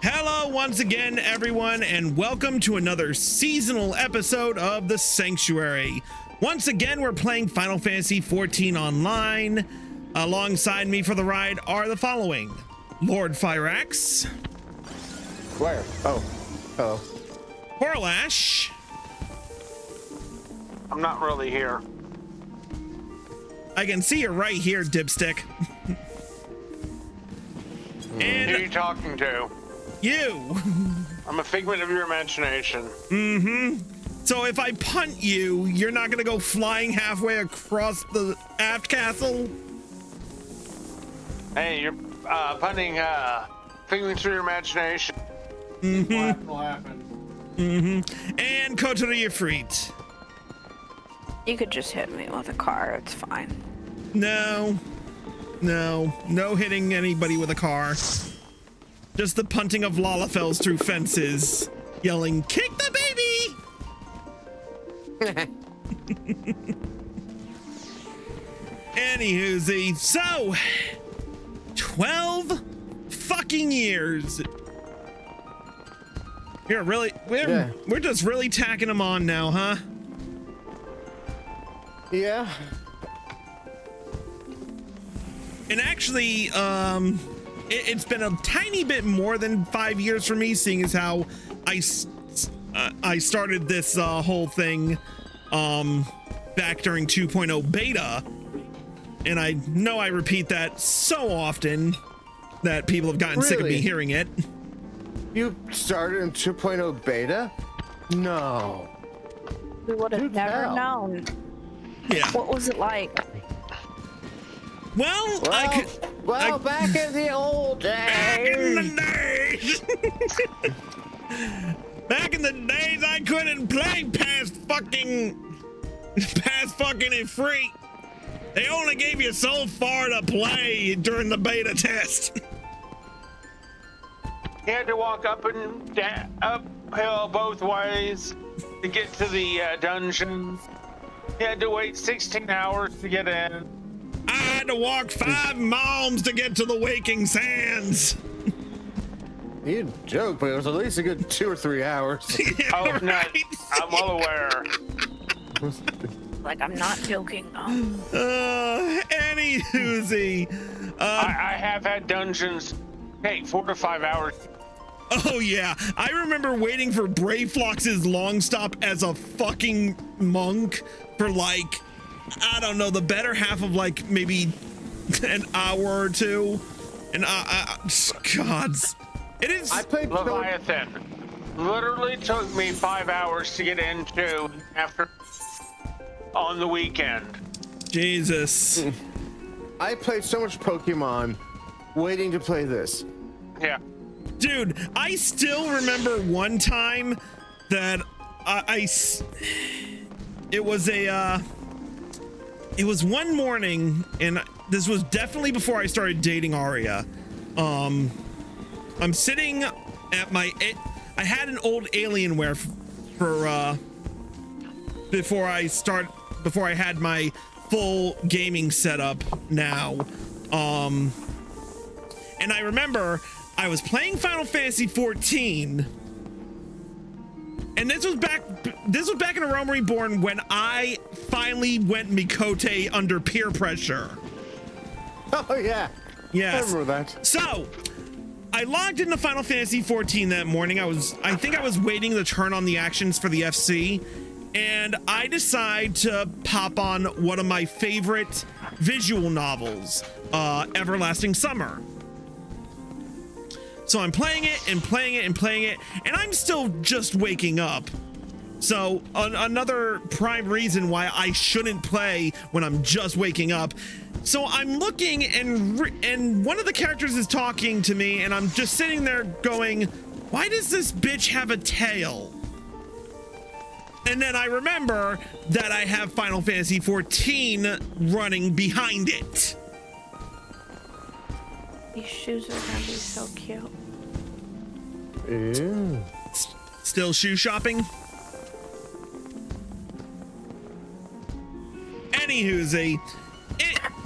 Hello once again, everyone, and welcome to another seasonal episode of The Sanctuary. Once again, we're playing Final Fantasy XIV Online. Alongside me for the ride are the following: Lord Fyrax. Where? Oh, hello. Horlash. I'm not really here. I can see you're right here, Dipstick. And who are you talking to? You. I'm a figment of your imagination. So if I punt you, you're not gonna go flying halfway across the aft castle? Hey, you're punting figments of your imagination. What will happen? And Coterie Freet. You could just hit me with a car, it's fine. No hitting anybody with a car. Just the punting of Lalafels through fences, yelling, "Kick the baby!" Anywhoozy, so 12 fucking years. We're just really tacking them on now, huh? Yeah. And actually, it's been a tiny bit more than 5 years for me, seeing as how I started this whole thing back during 2.0 beta. And I know I repeat that so often that people have gotten sick of me hearing it. You started in 2.0 beta? No. We would have never tell. known. Yeah. What was it like? Well, back in the old days. Back in the days, I couldn't play past fucking it free. They only gave you so far to play during the beta test. You had to walk up and uphill both ways to get to the dungeon. You had to wait 16 hours to get in. I had to walk 5 miles to get to the Waking Sands. You joke, but it was at least a good 2 or 3 hours. Yeah, Oh, right? no, I'm well aware. Like, I'm not joking. Anywhoozy. I have had dungeons take 4 to 5 hours. Oh yeah, I remember waiting for Brayflox's long stop as a fucking monk for like, I don't know, the better half of like maybe an hour or two. And gods, it is. I played Leviathan literally took me 5 hours to get into after on the weekend. Jesus. I played so much Pokemon waiting to play this. Yeah. Dude, I still remember one time that it was one morning, and this was definitely before I started dating Aria. I'm sitting at I had an old Alienware for before I had my full gaming setup now. And I remember I was playing Final Fantasy XIV, and this was back in A Realm Reborn when I finally went Mikote under peer pressure. Oh yeah. Yes. I remember that. So I logged into Final Fantasy XIV that morning. I think I was waiting to turn on the actions for the FC, and I decide to pop on one of my favorite visual novels, Everlasting Summer. So I'm playing it, and I'm still just waking up. So another prime reason why I shouldn't play when I'm just waking up. So I'm looking, and one of the characters is talking to me, and I'm just sitting there going, why does this bitch have a tail? And then I remember that I have Final Fantasy XIV running behind it. These shoes are gonna be so cute. Ew. Still shoe shopping? Anywhoozy,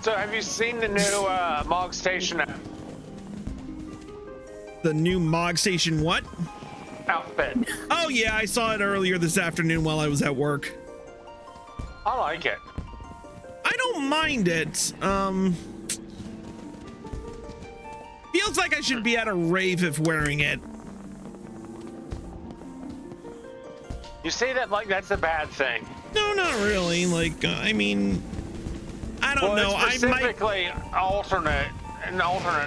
So have you seen the new Mog Station app? The new Mog Station what? Outfit. Oh yeah, I saw it earlier this afternoon while I was at work. I like it. I don't mind it. Feels like I should be at a rave if wearing it. You say that like that's a bad thing. No, not really. Like, I mean, I don't know. It's specifically an alternate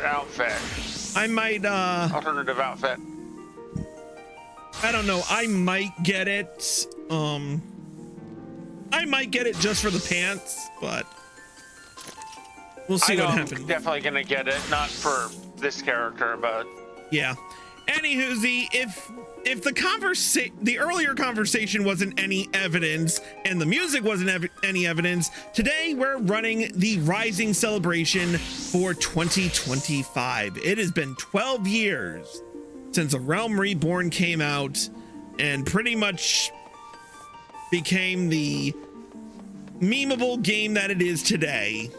outfit. I might, Alternative outfit. I don't know. I might get it. I might get it just for the pants, but we'll see what happens. I'm definitely gonna get it, not for this character, but yeah. Anywho, if the earlier conversation wasn't any evidence and the music wasn't any evidence, today we're running the Rising celebration for 2025. It has been 12 years since A Realm Reborn came out and pretty much became the memeable game that it is today.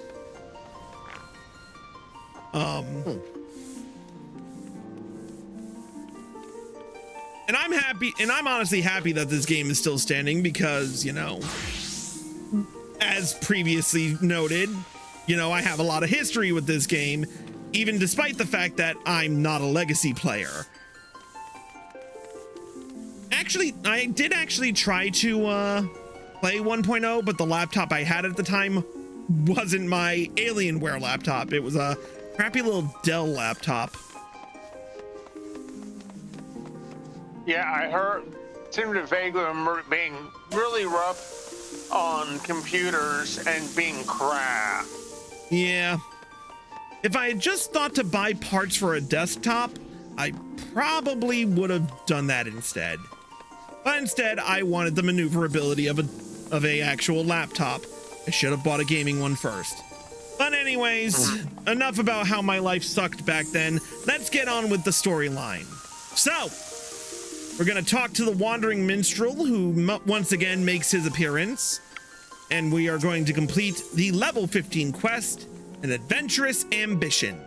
And I'm happy, and I'm honestly happy that this game is still standing because, you know, as previously noted, you know, I have a lot of history with this game, even despite the fact that I'm not a legacy player. Actually, I did actually try to play 1.0, but the laptop I had at the time wasn't my Alienware laptop. It was a crappy little Dell laptop. yeah, I seemed to vaguely remember it being really rough on computers and being crap. Yeah. If I had just thought to buy parts for a desktop, I probably would have done that instead. But instead, I wanted the maneuverability of a actual laptop. I should have bought a gaming one first. But anyways, enough about how my life sucked back then. Let's get on with the storyline. So, we're gonna talk to the wandering minstrel who once again makes his appearance. And we are going to complete the level 15 quest, An Adventurous Ambition.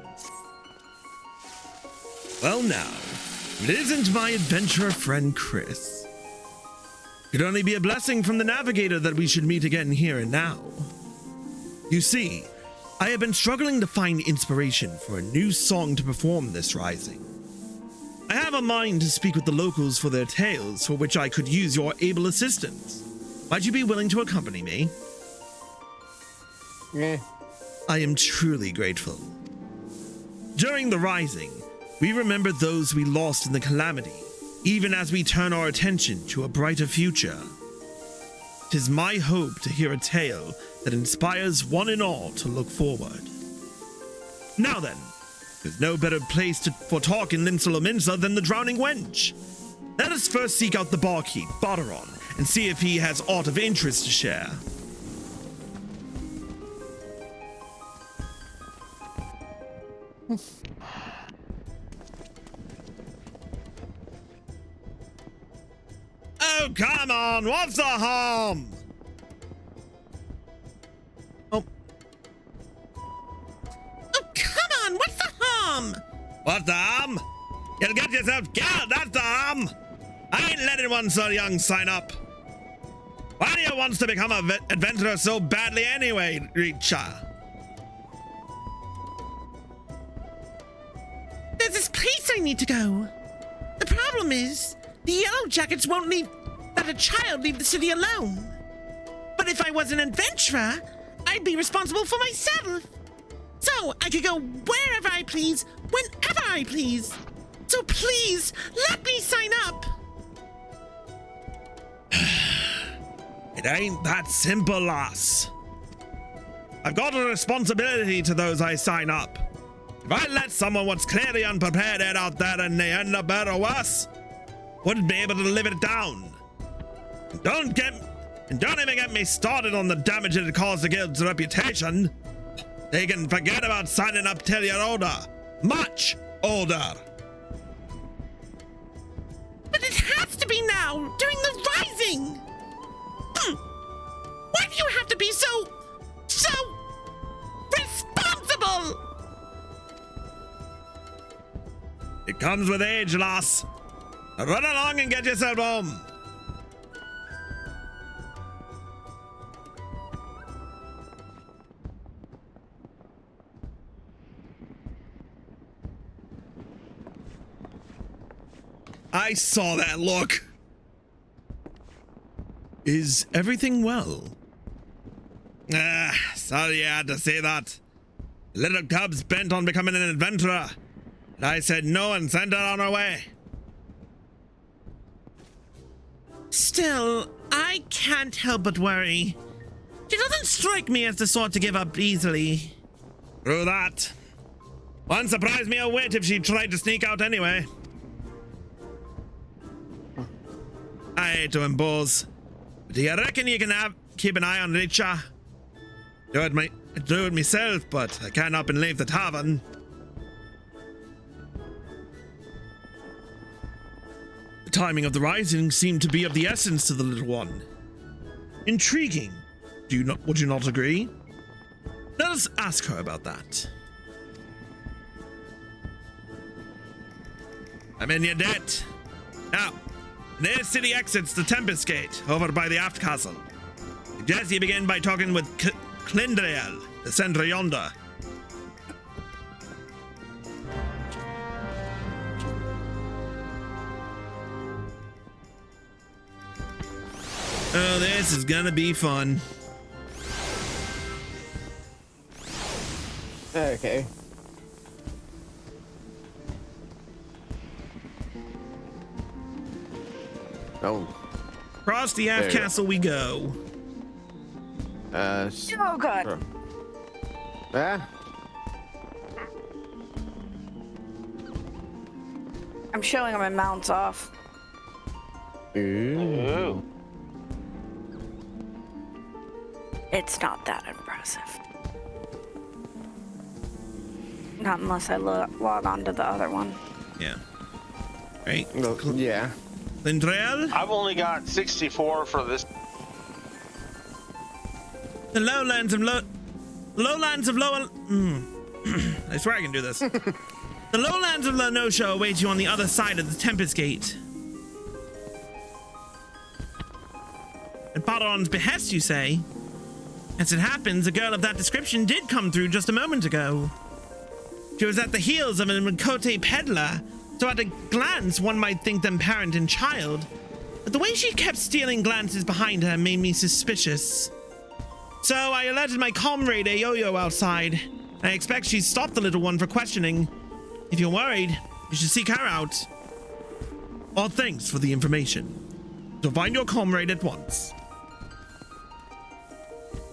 Well now, it isn't my adventurer friend Chris. It could only be a blessing from the navigator that we should meet again here and now. You see, I have been struggling to find inspiration for a new song to perform this rising. I have a mind to speak with the locals for their tales, for which I could use your able assistance. Might you be willing to accompany me? Yeah. I am truly grateful. During the rising, we remember those we lost in the calamity, even as we turn our attention to a brighter future. 'Tis my hope to hear a tale that inspires one and all to look forward. Now then, there's no better place for talk in Limsa than the Drowning Wench. Let us first seek out the barkeep, Barteron, and see if he has aught of interest to share. Oh, come on, what's the harm? Oh, come on, what's the harm? What's the harm? You'll get yourself killed, that's the harm. I ain't letting one so young sign up. Why do you want to become an adventurer so badly anyway, Reacher? There's this place I need to go. The problem is, the Yellow Jackets won't let a child leave the city alone. But if I was an adventurer, I'd be responsible for myself. So I could go wherever I please, whenever I please. So please, let me sign up. It ain't that simple, lass. I've got a responsibility to those I sign up. If I let someone what's clearly unprepared head out there and they end up better or worse, wouldn't be able to live it down. And don't even get me started on the damage it caused the guild's reputation. They can forget about signing up till you're older. Much older. But it has to be now, during the rising. Why do you have to be so responsible? It comes with age, lass. Run along and get yourself home. I saw that look. Is everything well? Sorry I had to say that. The little cub's bent on becoming an adventurer. And I said no and sent her on her way. Still, I can't help but worry. She doesn't strike me as the sort to give up easily. True that. Wouldn't surprise me a whit if she tried to sneak out anyway. I hate to impose. But do you reckon you can keep an eye on Richa? Do it myself, but I can't up and leave the tavern. The timing of the rising seemed to be of the essence to the little one. Intriguing. Would you not agree? Let us ask her about that. I'm in your debt. Now, near city exits the Tempest Gate, over by the aft castle. Suggest you begin by talking with Clindriel, the center yonder. Oh, this is gonna be fun. Okay. Oh. Across the aft castle we go. Oh god. Sure. Ah. I'm showing my mounts off. Ooh. It's not that impressive. Not unless I log on to the other one. Yeah. Right. No, yeah. Clindriel? I've only got 64 for this. The lowlands of I swear I can do this. The lowlands of Lenosha await you on the other side of the Tempest Gate. At Baron's behest, you say? As it happens, a girl of that description did come through just a moment ago. She was at the heels of an Mkote peddler, so at a glance one might think them parent and child. But the way she kept stealing glances behind her made me suspicious. So I alerted my comrade Ayoyo outside. I expect she stopped the little one for questioning. If you're worried, you should seek her out. Well, thanks for the information. So find your comrade at once.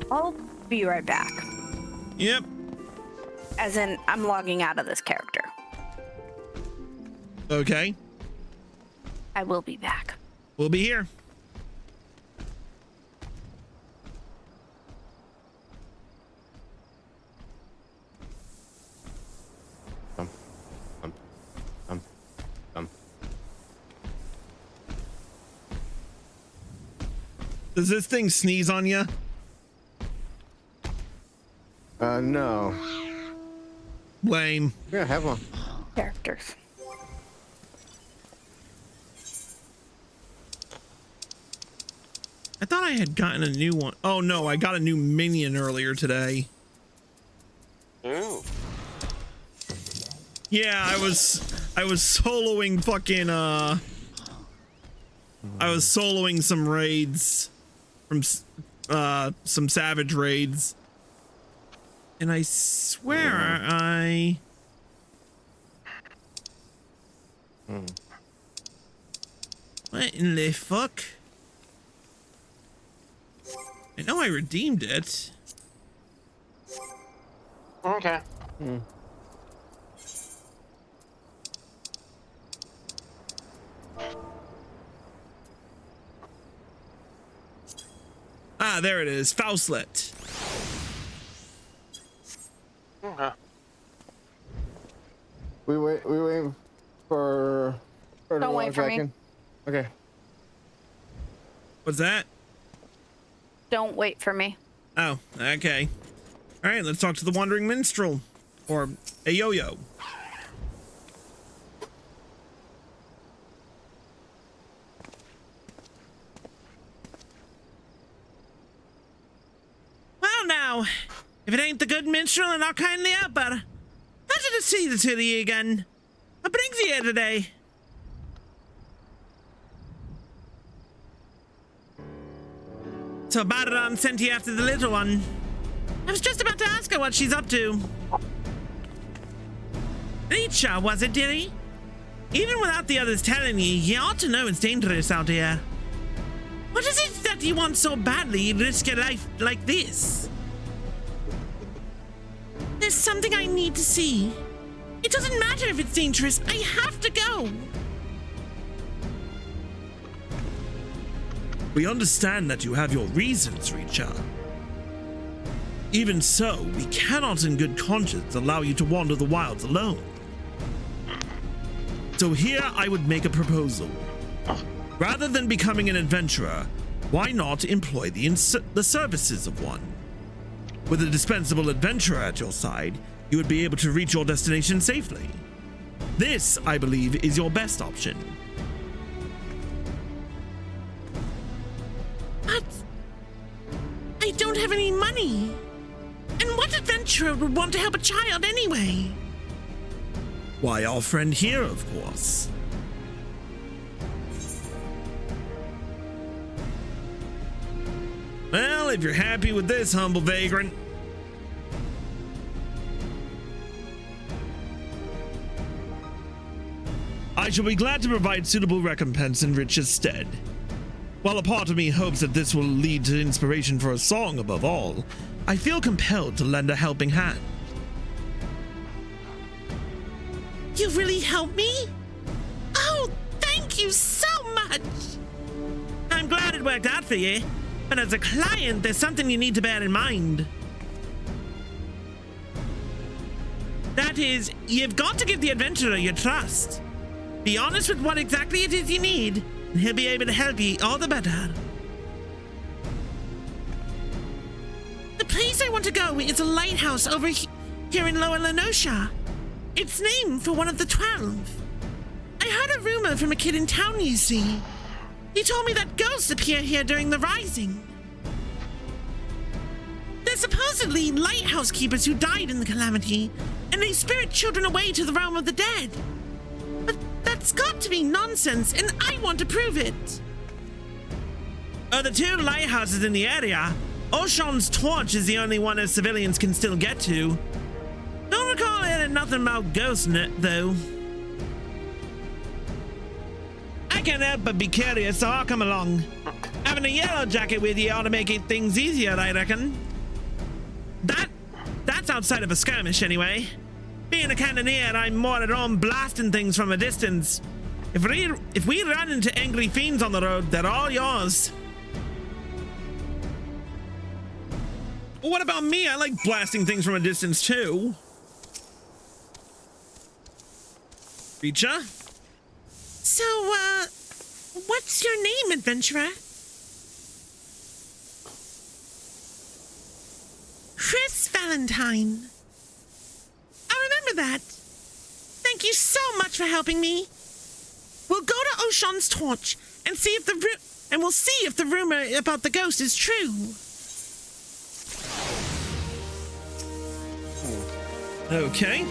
I'll be right back. Yep. As in, I'm logging out of this character. Okay. I will be back. We'll be here. Does this thing sneeze on you? No. Lame. Yeah, have one. Characters. I thought I had gotten a new one. Oh no, I got a new minion earlier today. Ooh. Yeah, I was soloing fucking I was soloing some raids from some savage raids. And I swear What in the fuck? I know I redeemed it. Okay. Ah, there it is. Faustlet. Okay. We waiting for Don't wait for me. second. Okay. What's that? Don't wait for me. Oh, okay. All right, let's talk to the wandering minstrel, or a yo-yo. Now, if it ain't the good minstrel and our kindly helper, pleasure to see the two of you again. What brings you here today? So Barron sent you after the little one. I was just about to ask her what she's up to. Richa, was it, dearie? Even without the others telling you ought to know it's dangerous out here. What is it that you want so badly you'd risk your life like this? There's something I need to see. It doesn't matter if it's dangerous. I have to go. We understand that you have your reasons, Richa. Even so, we cannot in good conscience allow you to wander the wilds alone. So here I would make a proposal. Rather than becoming an adventurer, why not employ the services of one? With a dispensable adventurer at your side, you would be able to reach your destination safely. This, I believe, is your best option. But I don't have any money. And what adventurer would want to help a child anyway? Why, our friend here, of course. Well, if you're happy with this, humble vagrant. I shall be glad to provide suitable recompense in Rich's stead. While a part of me hopes that this will lead to inspiration for a song above all, I feel compelled to lend a helping hand. You really helped me? Oh, thank you so much. I'm glad it worked out for you, but as a client, there's something you need to bear in mind. That is, you've got to give the adventurer your trust. Be honest with what exactly it is you need, and he'll be able to help you all the better. The place I want to go is a lighthouse over here in Lower Lenosha. It's named for one of the 12. I heard a rumor from a kid in town, you see. He told me that ghosts appear here during the rising. They're supposedly lighthouse keepers who died in the calamity, and they spirit children away to the realm of the dead. But that's got to be nonsense, and I want to prove it. The two lighthouses in the area, Ocean's Torch is the only one as civilians can still get to. Don't recall hearing nothing about ghosts in it, though. I can't help but be curious, so I'll come along. Having a yellow jacket with you ought to make things easier, I reckon. That's outside of a skirmish, anyway. Being a cannoneer, I'm more at home blasting things from a distance. If we run into angry fiends on the road, they're all yours. What about me? I like blasting things from a distance, too. Richa? So, what's your name, adventurer? Chris Valentine. I remember that. Thank you so much for helping me. We'll go to Ocean's Torch and see if we'll see if the rumor about the ghost is true. Okay.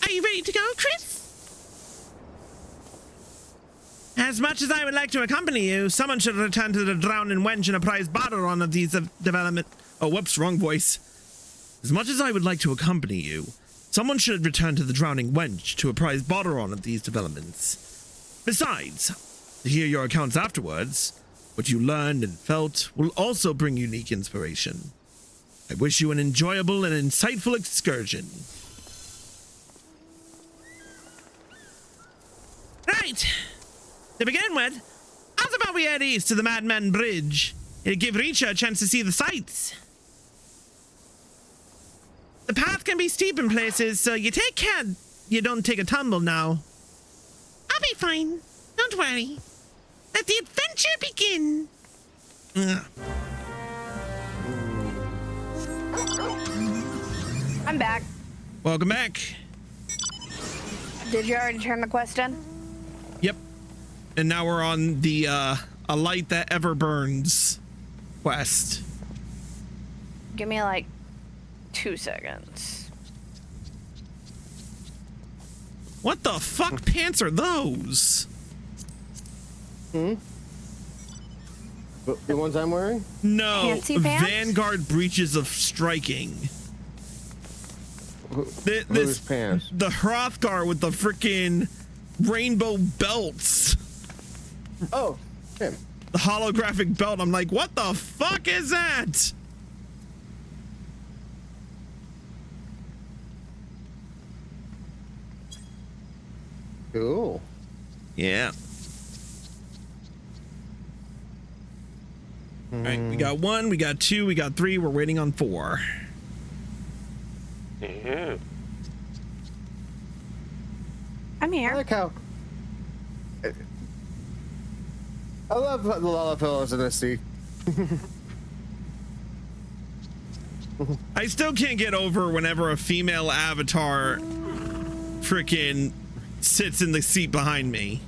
Are you ready to go, Chris? As much as I would like to accompany you, someone should return to the drowning wench and apprise Barron of these development. Oh, whoops, wrong voice. As much as I would like to accompany you, someone should return to the drowning wench to apprise Barron of these developments. Besides, to hear your accounts afterwards, what you learned and felt will also bring unique inspiration. I wish you an enjoyable and insightful excursion. Right. To begin with, how's about we head east to the Madman Bridge? It'll give Richa a chance to see the sights. The path can be steep in places, so you take care you don't take a tumble now. I'll be fine. Don't worry. Let the adventure begin. I'm back. Welcome back. Did you already turn the quest in? Yep. And now we're on the a light that ever burns. quest. Give me like 2 seconds. What the fuck pants are those? The ones I'm wearing? No, Fancy pants? Vanguard breaches of striking. Whose pants? The Hrothgar with the freaking rainbow belts. Oh, him. The holographic belt. I'm like, what the fuck is that? Cool. Yeah. All right, we got 1, we got 2, we got 3. We're waiting on 4. Yeah. I'm I here. like how. I love the Lollapillows in this seat. I still can't get over whenever a female avatar freaking sits in the seat behind me.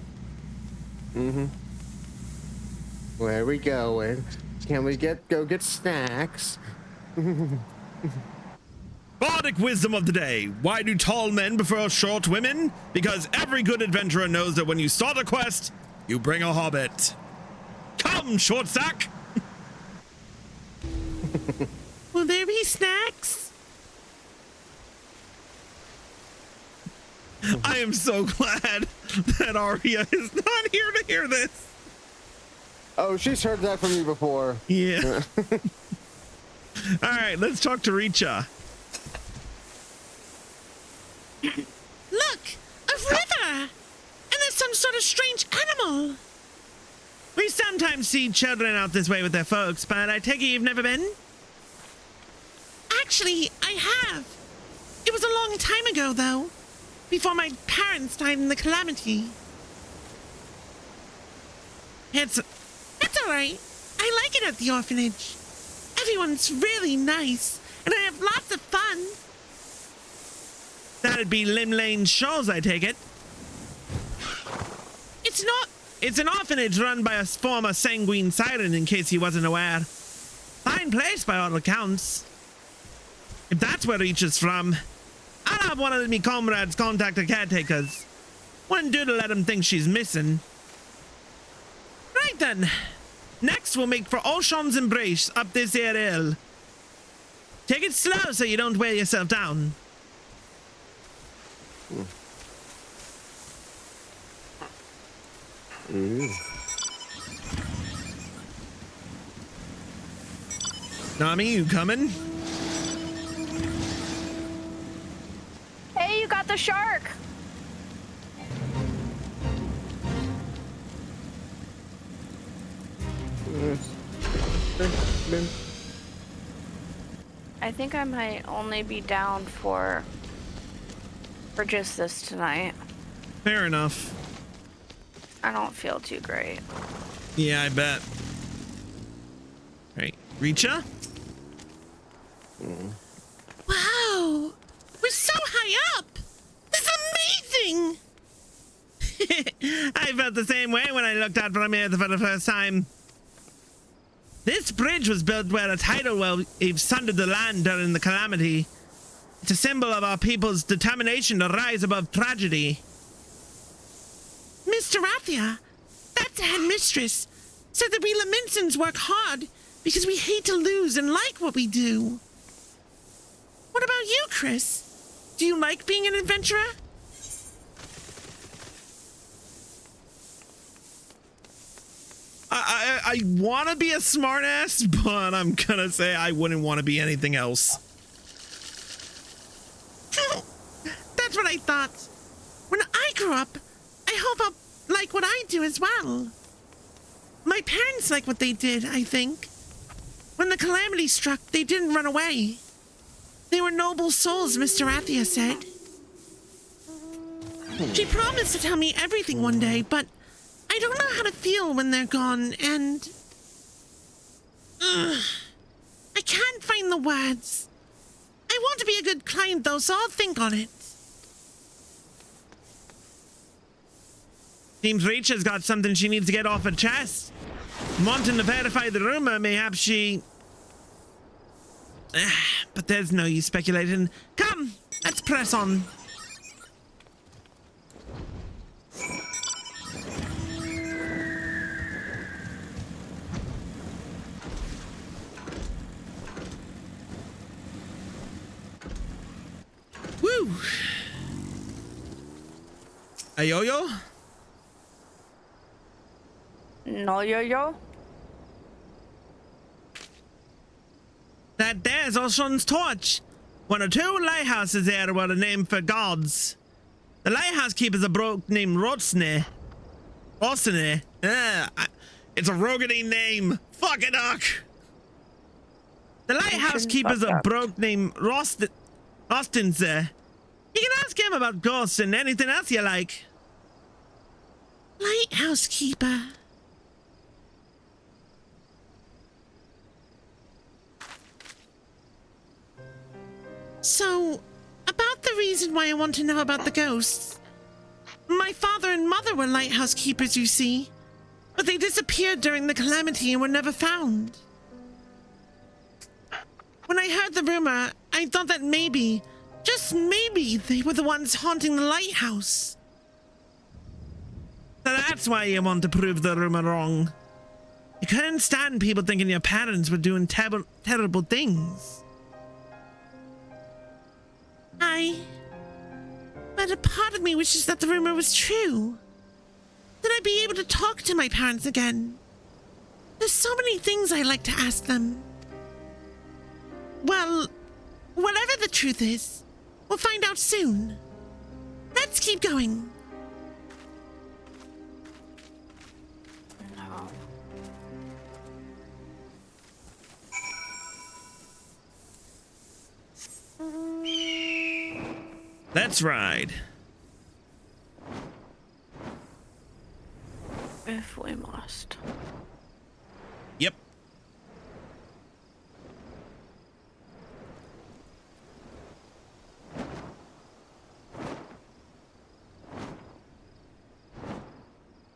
Where are we going? Can we go get snacks? Bardic wisdom of the day. Why do tall men prefer short women? Because every good adventurer knows that when you start a quest, you bring a hobbit. Come, short stack! Will there be snacks? I am so glad that Arya is not here to hear this. Oh, she's heard that from you before. Yeah. All right, let's talk to Richa. Look, a river! And there's some sort of strange animal. We sometimes see children out this way with their folks, but I take it you've never been? Actually, I have. It was a long time ago, though. Before my parents died in the calamity. It's all right. I like it at the orphanage. Everyone's really nice, and I have lots of fun. That'd be Lim Lane Shaw's, I take it. It's not. It's an orphanage run by a former sanguine siren, in case he wasn't aware. Fine place by all accounts. If that's where Reach from, I'll have one of me comrades contact the caretakers. Wouldn't do to let him think she's missing. Right then. Next, we'll make for Ocean's Embrace up this here hill. Take it slow so you don't wear yourself down. Nami, you coming? Hey, you got the shark. I think I might only be down for just this tonight. Fair enough. I don't feel too great. Yeah, I bet. Right, Richa? Wow! We're so high up! This is amazing! I felt the same way when I looked out from here for the first time. This bridge was built where a tidal wave sundered the land during the calamity. It's a symbol of our people's determination to rise above tragedy. Mr. Rathia, that's the headmistress, said that we Laminsons work hard because we hate to lose and like what we do. What about you, Chris? Do you like being an adventurer? I want to be a smartass, but I'm gonna say I wouldn't want to be anything else. That's what I thought. When I grow up, I hope I'll like what I do as well. My parents like what they did, I think. When the calamity struck, they didn't run away. They were noble souls, Mr. Rathia said. She promised to tell me everything one day, but I don't know how to feel when they're gone, and I can't find the words. I want to be a good client, though, so I'll think on it. Seems Rach has got something she needs to get off her chest. Wanting to verify the rumor, mayhap she... But there's no use speculating. Come, let's press on. Woo! A yo-yo? No yo-yo? That there's Ocean's torch. One or two lighthouses there were a name for gods. The lighthouse keeper's a broke named Rotsne. Rosne. It's a Rogany name. Fuck it, Doc. The lighthouse keeper's a broke named Rostinse. You can ask him about ghosts and anything else you like. Lighthouse keeper. So, about the reason why I want to know about the ghosts. My father and mother were lighthouse keepers, you see. But they disappeared during the calamity and were never found. When I heard the rumor, I thought that maybe, just maybe, they were the ones haunting the lighthouse. So that's why you want to prove the rumor wrong. You couldn't stand people thinking your parents were doing terrible things. But a part of me wishes that the rumor was true. That I'd be able to talk to my parents again. There's so many things I'd like to ask them. Well, whatever the truth is, we'll find out soon. Let's keep going. No. Let's ride. If we must. Yep.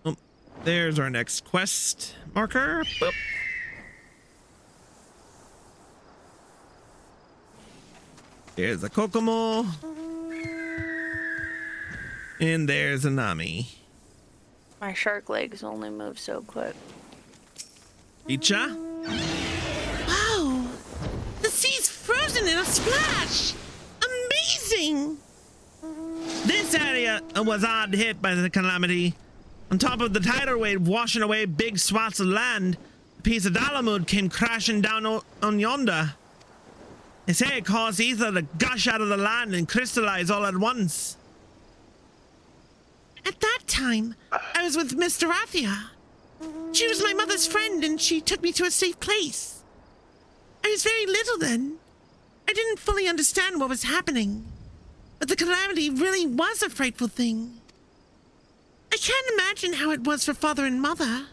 Oh, there's our next quest marker. Boop. There's a Kokomo. And there's a Nami. My shark legs only move so quick. Icha? Wow! The sea's frozen in a splash! Amazing! This area was hard hit by the calamity. On top of the tidal wave washing away big swaths of land, a piece of Dalamud came crashing down on yonder. They say it caused ether to gush out of the land and crystallize all at once. At that time, I was with Miss Dorothea. She was my mother's friend and she took me to a safe place. I was very little then. I didn't fully understand what was happening. But the calamity really was a frightful thing. I can't imagine how it was for father and mother.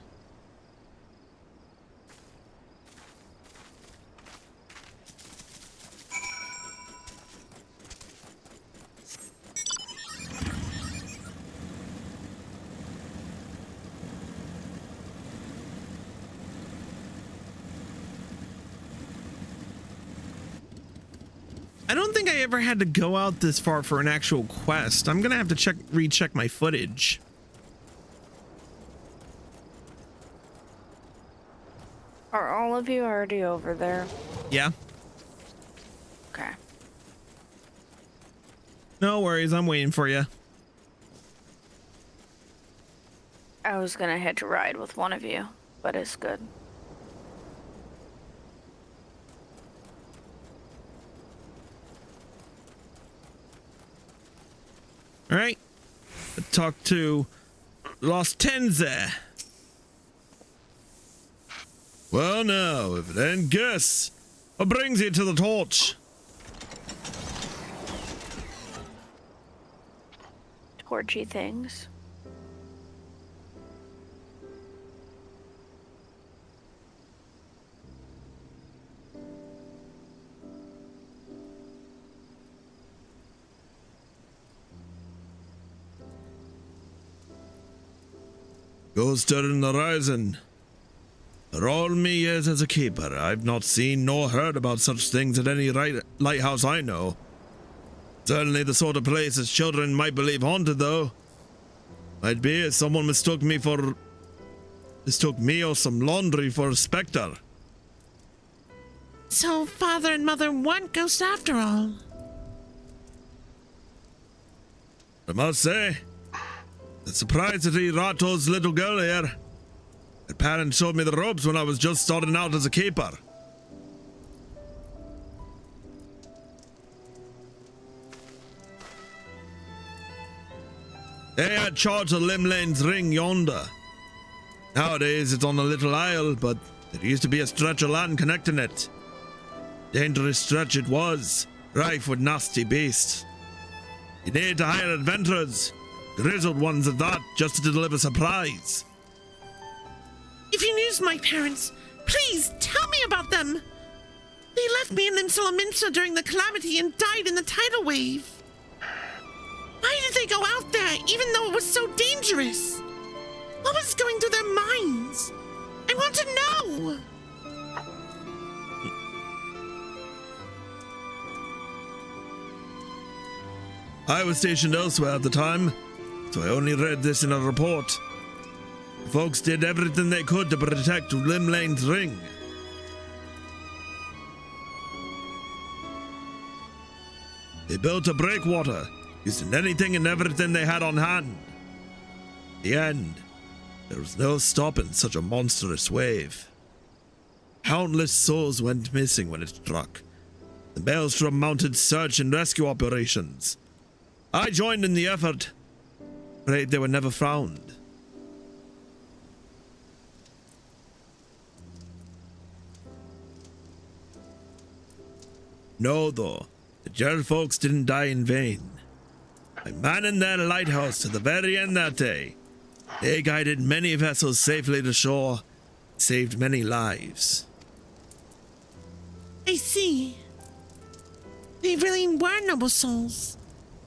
I don't think I ever had to go out this far for an actual quest. I'm gonna have to recheck my footage. Are all of you already over there? Yeah. Okay. No worries, I'm waiting for you. I was gonna hitch a ride with one of you, but it's good. All right. Let's talk to Los Tenze. Well, now, if it ain't Gus, what brings you to the torch? Torchy things. Ghost in the horizon. For all me years as a keeper, I've not seen nor heard about such things at any lighthouse I know. Certainly the sort of place as children might believe haunted, though. Might be if someone mistook me or some laundry for a specter. So father and mother weren't ghosts after all. I must say, it's surprised to see Rato's little girl here. Her parents showed me the ropes when I was just starting out as a keeper. They had charge of Limlane's ring yonder. Nowadays it's on a little isle, but there used to be a stretch of land connecting it. Dangerous stretch it was, rife with nasty beasts. You need to hire adventurers, grizzled ones at that, just to deliver supplies. If you knew my parents, please tell me about them. They left me in Minstrel during the calamity and died in the tidal wave. Why did they go out there, even though it was so dangerous? What was going through their minds? I want to know! I was stationed elsewhere at the time, so I only read this in a report. The folks did everything they could to protect Limlane's ring. They built a breakwater, using anything and everything they had on hand. In the end, there was no stopping such a monstrous wave. Countless souls went missing when it struck. The Maelstrom mounted search and rescue operations. I joined in the effort. Prayed they were never found. No, though, the Gerald folks didn't die in vain. By manning their lighthouse to the very end that day, they guided many vessels safely to shore, saved many lives. I see. They really were noble souls,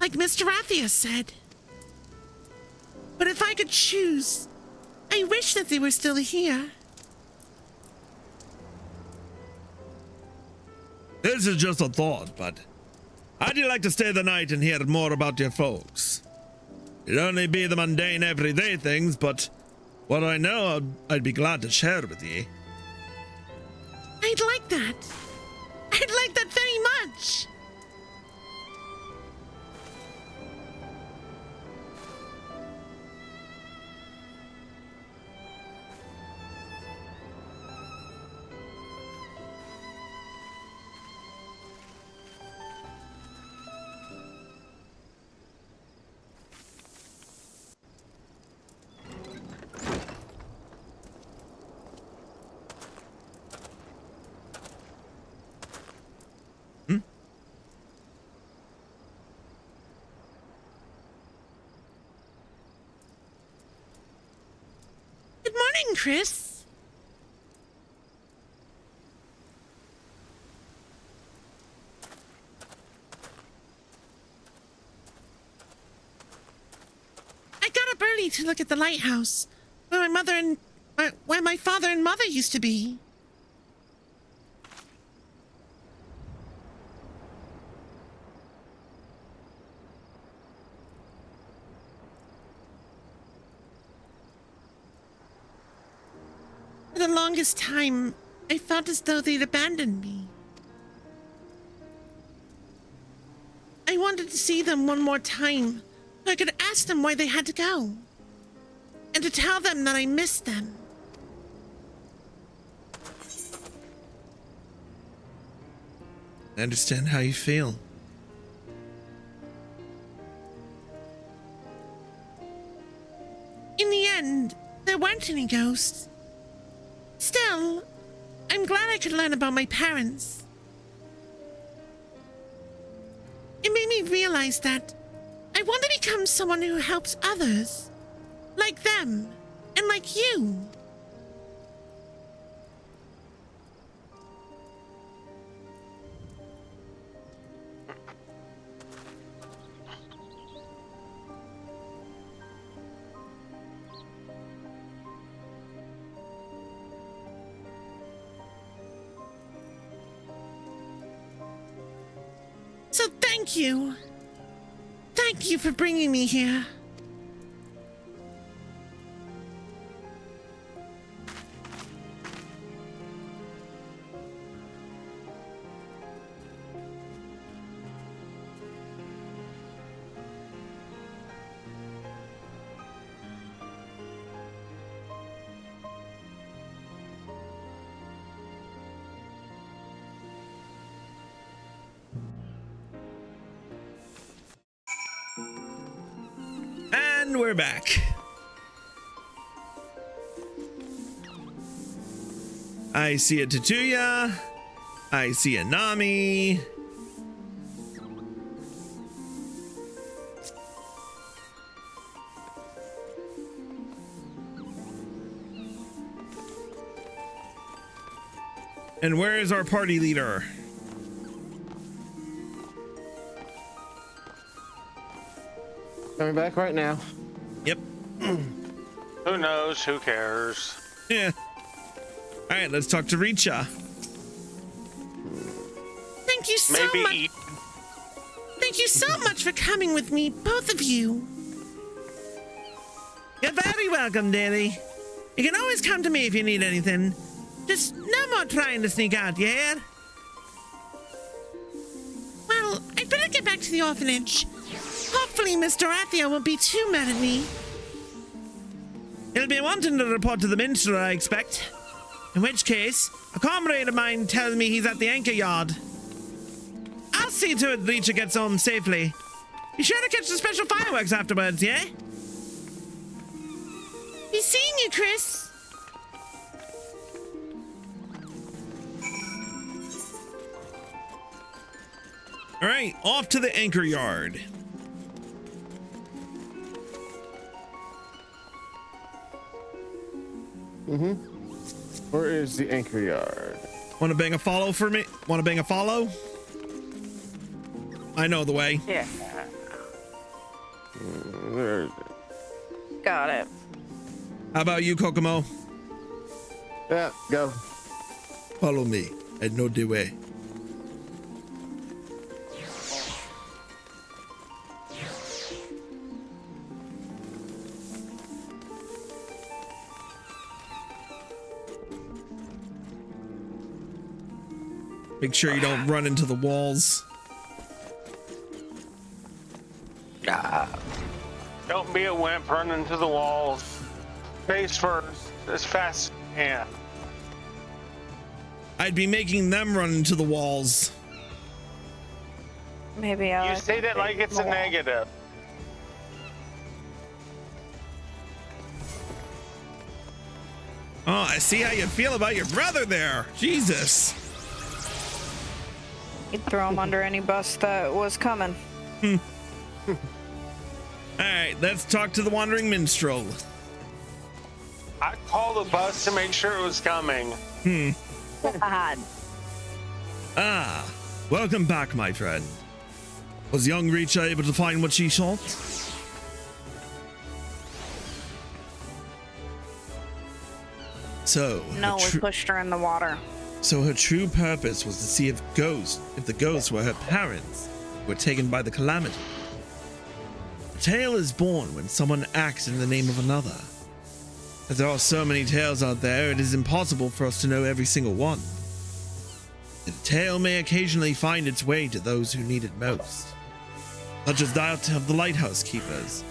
like Mr. Rathia said. But if I could choose, I wish that they were still here. This is just a thought, but how'd you like to stay the night and hear more about your folks? It'd only be the mundane everyday things, but what I know I'd be glad to share with ye. I'd like that. I'd like that very much. Good morning, Chris. I got up early to look at the lighthouse, where my father and mother used to be. For the longest time, I felt as though they'd abandoned me. I wanted to see them one more time, so I could ask them why they had to go, and to tell them that I missed them. I understand how you feel. In the end, there weren't any ghosts. Still, I'm glad I could learn about my parents. It made me realize that I want to become someone who helps others, like them, and like you. So thank you. Thank you for bringing me here. And we're back. I see a Tatsuya. I see a Nami. And where is our party leader? Coming back right now. Yep. Who knows? Who cares? Yeah. All right, let's talk to Richa. Thank you so Maybe much. eat. Thank you so much for coming with me, both of you. You're very welcome, dearie. You can always come to me if you need anything. Just no more trying to sneak out, you hear? Well, I'd better get back to the orphanage. Hopefully Mr. Athia won't be too mad at me. He'll be wanting to report to the minstrel, I expect. In which case, a comrade of mine tells me he's at the anchor yard. I'll see to it Richa gets home safely. Be sure to catch the special fireworks afterwards, yeah? Be seeing you, Chris. All right, off to the anchor yard. Where is the anchor yard? Want to bang a follow for me? Want to bang a follow? I know the way. Yeah. Where is it? Got it. How about you, Kokomo? Yeah, go. Follow me. I know the way. Make sure you don't run into the walls. Don't be a wimp. Run into the walls. Face first, as fast as you can. I'd be making them run into the walls. Maybe I'll. You say that like it's a negative. Oh, I see how you feel about your brother there. Jesus. You'd throw him under any bus that was coming. All right, let's talk to the wandering minstrel. I called the bus to make sure it was coming. God. Ah, welcome back, my friend. Was young Richa able to find what she sought? So, No, we pushed her in the water. so her true purpose was to see if the ghosts were her parents who were taken by the calamity. A tale is born when someone acts in the name of another. As there are so many tales out there, it is impossible for us to know every single one. The tale may occasionally find its way to those who need it most, such as that of the lighthouse keepers,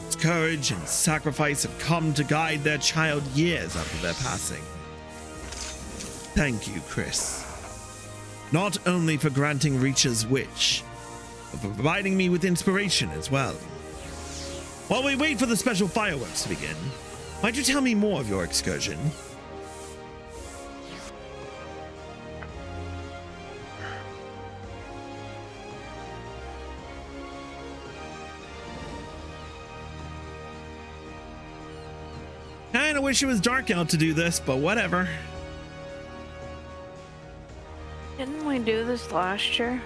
whose courage and sacrifice have come to guide their child years after their passing. Thank you, Chris. Not only for granting Richa's wish, but for providing me with inspiration as well. While we wait for the special fireworks to begin, might you tell me more of your excursion? Kinda wish it was dark out to do this, but whatever. Didn't we do this last year?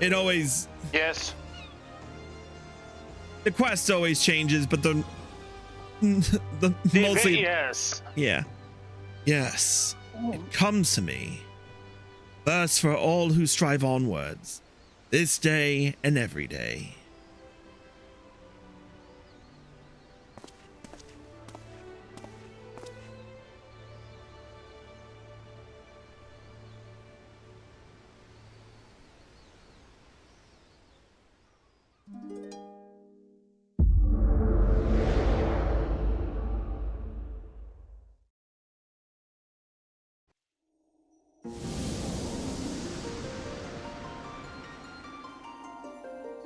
It always, Yes. the quest always changes, but the The mostly, yes. yeah. Yes, it comes to me. Thus, for all who strive onwards, this day and every day.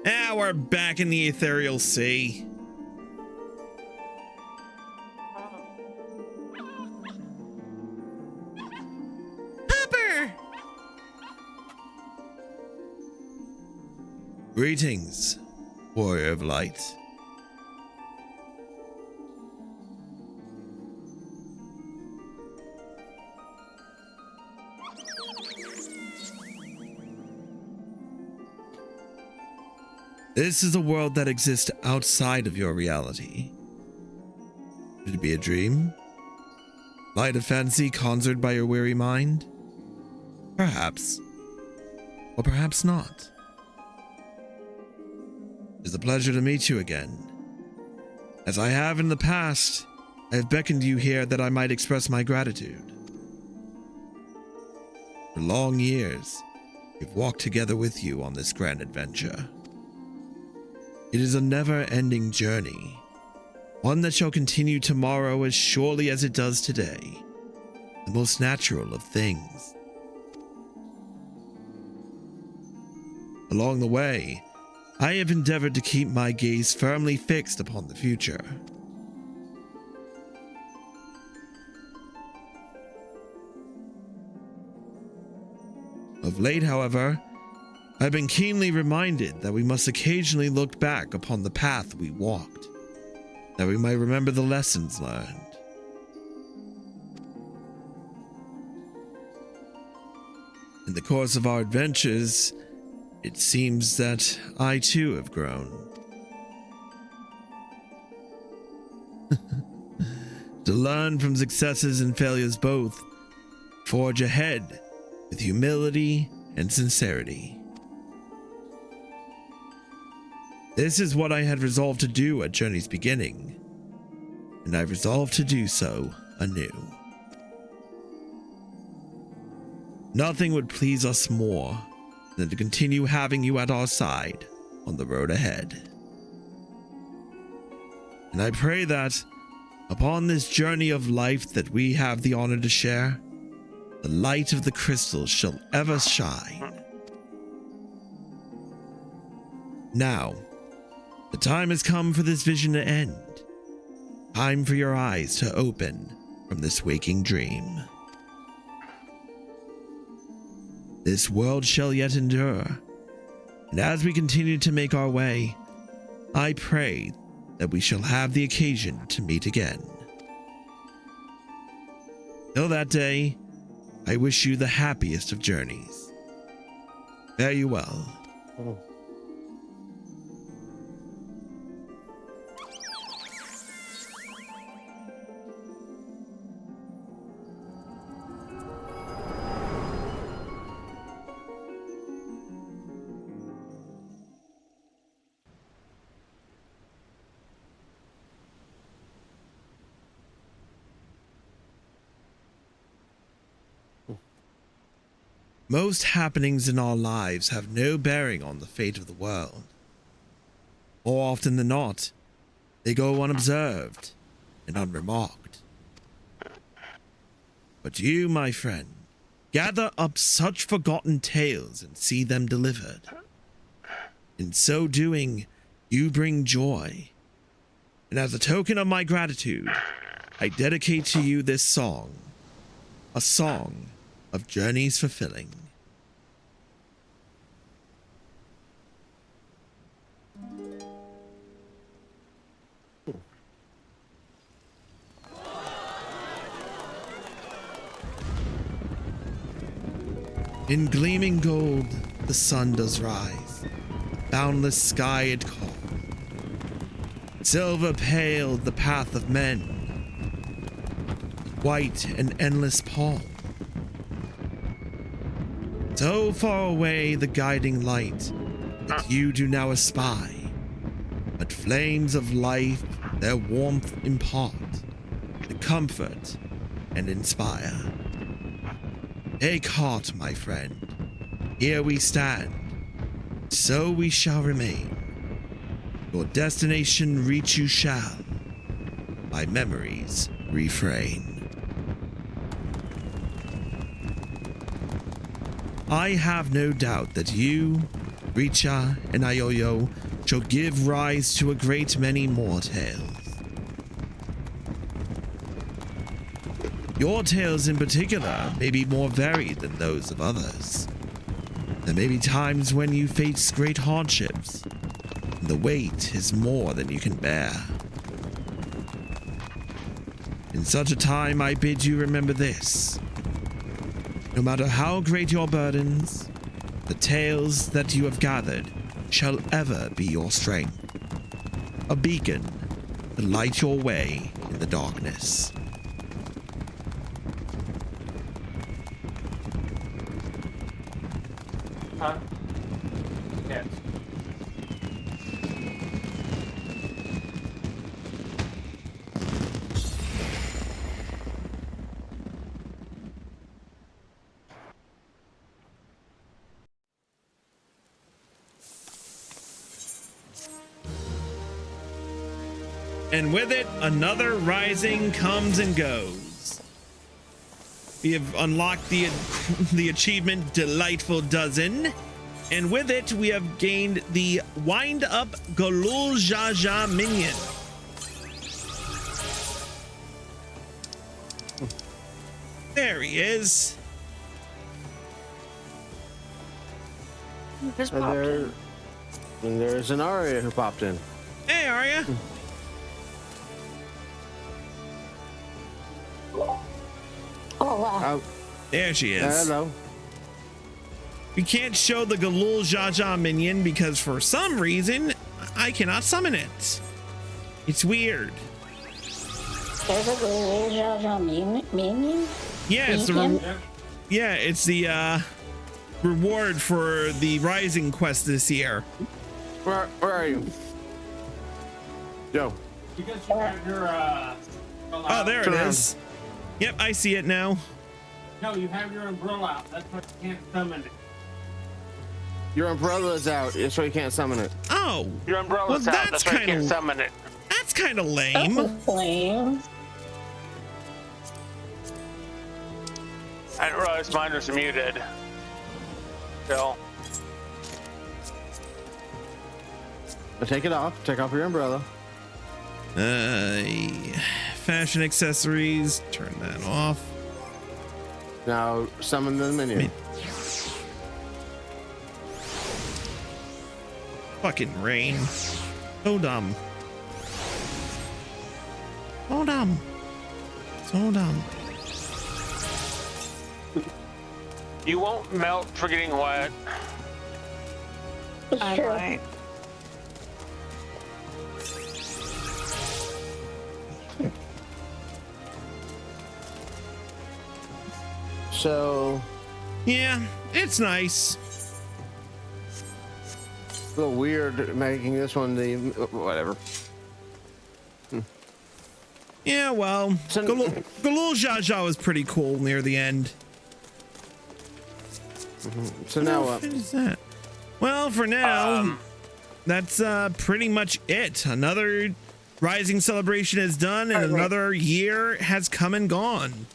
Ah, we're back in the ethereal sea. Pepper! Greetings, warrior of light. This is a world that exists outside of your reality. Could it be a dream? Light of fantasy conjured by your weary mind? Perhaps. Or perhaps not. It is a pleasure to meet you again. As I have in the past, I have beckoned you here that I might express my gratitude. For long years, we've walked together with you on this grand adventure. It is a never-ending journey, one that shall continue tomorrow as surely as it does today, the most natural of things. Along the way, I have endeavored to keep my gaze firmly fixed upon the future. Of late, however, I've been keenly reminded that we must occasionally look back upon the path we walked, that we might remember the lessons learned. In the course of our adventures, it seems that I too have grown. To learn from successes and failures both, forge ahead with humility and sincerity. This is what I had resolved to do at Journey's beginning, and I resolved to do so anew. Nothing would please us more than to continue having you at our side on the road ahead. And I pray that, upon this journey of life that we have the honor to share, the light of the crystal shall ever shine. Now, the time has come for this vision to end. Time for your eyes to open from this waking dream. This world shall yet endure, and as we continue to make our way, I pray that we shall have the occasion to meet again. Till that day, I wish you the happiest of journeys. Fare you well. Oh. Most happenings in our lives have no bearing on the fate of the world. More often than not, they go unobserved and unremarked. But you, my friend, gather up such forgotten tales and see them delivered. In so doing, you bring joy. And as a token of my gratitude, I dedicate to you this song, a song of journeys fulfilling. In gleaming gold, the sun does rise, boundless sky it calls. Silver pale the path of men, white an endless pall. So far away the guiding light that you do now espy, but flames of life their warmth impart, to comfort and inspire. Take heart, my friend. Here we stand, so we shall remain. Your destination reach you shall, by memories refrain. I have no doubt that you, Richa, and Ayoyo shall give rise to a great many more tales. Your tales in particular may be more varied than those of others. There may be times when you face great hardships, and the weight is more than you can bear. In such a time, I bid you remember this. No matter how great your burdens, the tales that you have gathered shall ever be your strength. A beacon to light your way in the darkness. Huh? Yes. And with it, another rising comes and goes. We have unlocked the achievement Delightful Dozen. And with it, we have gained the Wind Up Galul Jaja minion. There he is. Just popped in. And there's an Aria who popped in. Hey, Arya. Oh, wow. There she is. Hello. We can't show the Galul Jaja minion because for some reason I cannot summon it. It's weird. There's a little Jaja minion? Yeah, it's the reward for the Rising quest this year. Where are you? Yo. Because you have your Oh, there it is. Yep, I see it now. No, you have your umbrella out. That's why you can't summon it. Your umbrella's out. That's why you can't summon it. Oh, Your umbrella's well, out. That's why you can't summon it. that's kind of lame. Lame. I didn't realize mine was muted. So. Now take it off. Take off your umbrella. Fashion accessories. Turn that off. Now summon the minion. Fucking rain. So dumb. So dumb. So dumb. You won't melt for getting wet. It's I true. might. So, Yeah, it's nice. a little weird making this one the whatever. Yeah, well, So- Galul Jaja was pretty cool near the end. So now What is that? Well, for now, that's pretty much it. Another Rising celebration is done, and another year has come and gone.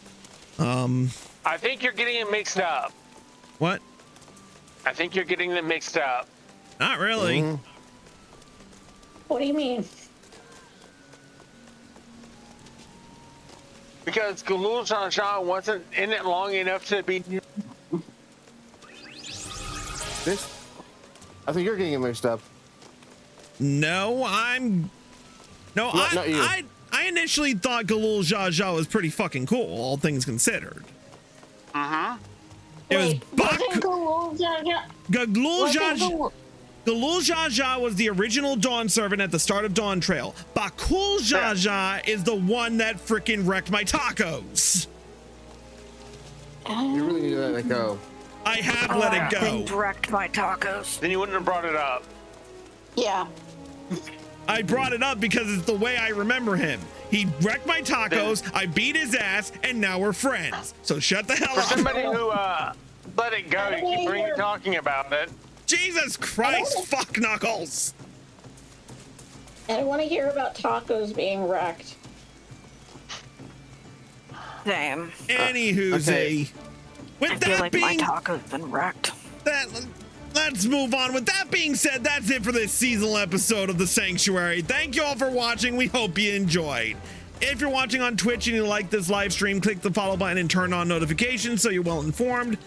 I think you're getting it mixed up. What? I think you're getting them mixed up. Not really. What do you mean? Because Galul Jaja wasn't in it long enough to be. this, I think you're getting it mixed up. No, I'm. No, Not you. I initially thought Galul Jaja was pretty fucking cool, all things considered. It was wasn't Galul Jaja? Galul Wasn't Jaja. Galul Jaja was the original Dawn servant at the start of Dawn Trail. Bakul Jaja is the one that freaking wrecked my tacos. You really need to let that go. I have let it Then go. wrecked my tacos. Then you wouldn't have brought it up. Yeah. I brought it up because it's the way I remember him. He wrecked my tacos, I beat his ass, and now we're friends. So shut the hell For up. somebody who let it go, you keep really talking about it. Jesus Christ, fuck Knuckles. I don't want to hear about tacos being wrecked. Same. Anywho, Okay. with I feel that like my being taco's been wrecked. let's move on. With that being said, that's it for this seasonal episode of The Sanctuary. Thank you all for watching. We hope you enjoyed. If you're watching on Twitch and you like this live stream, click the follow button and turn on notifications so you're well informed.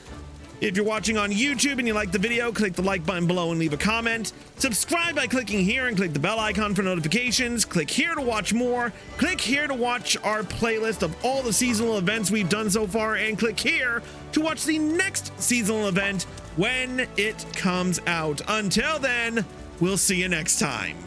If you're watching on YouTube and you like the video, click the like button below and leave a comment. Subscribe by clicking here and click the bell icon for notifications. Click here to watch more. Click here to watch our playlist of all the seasonal events we've done so far. And click here to watch the next seasonal event when it comes out. Until then, we'll see you next time.